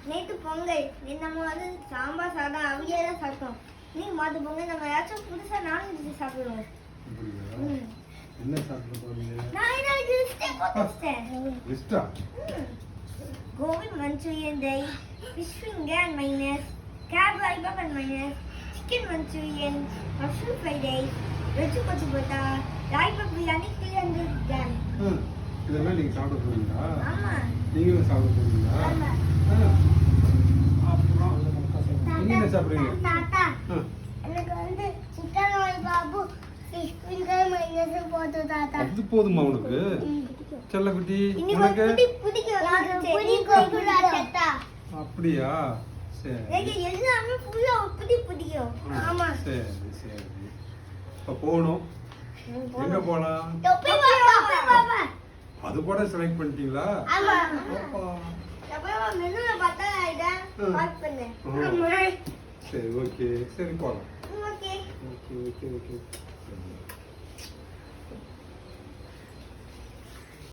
நேத்து பொங்கல் நம்ம வந்து சாம்பார் சாதம் அவியெல்லாம் சாப்பிட்டோம். நீ மாத்து பொங்கல் நம்ம ஏதாச்சும் புதுசா நான்வெஜ் சாப்பிடுவோம். என்ன சாப்பிட போறீங்க? நான் என்ன லிஸ்ட் கோபி மஞ்சூரியன் தை, fish finger and mayonnaise, crab lollipop and mayonnaise, chicken manchurian, mushroom fried rice, veg kothu parotta, lollipop biryani, and chicken. இதெல்லாம் நீங்க சாப்பிட போறீங்களா? ஆமா. நீங்களும் சாப்பிட போறீங்களா? ஆமா. அப்புறம் நீங்க என்ன சாப்பிடுறீங்க? தாத்தா எனக்கு வந்து chicken lollipop, fish finger, mayonnaise போடு தாத்தா. அது போதுமா உனக்கு? செல்லக்குட்டி உனக்கு பிடிக்கும் தாத்தா. அப்படியா? சரி. எனக்கு எல்லாமே ஃபுல்லா பிடிக்கும். ஆமா. சரி சரி. இப்ப போணும். எங்க போலாம்? தொப்பி பாப்பா. அது கூட செலக்ட் பண்ணிட்டீங்களா? ஆமா. அப்பா. அப்பா மெனுல பார்த்தா இத பாத் பண்ணு. ஆமா. சரி ஓகே. சரி போலாம். ஓகே. Okay okay okay.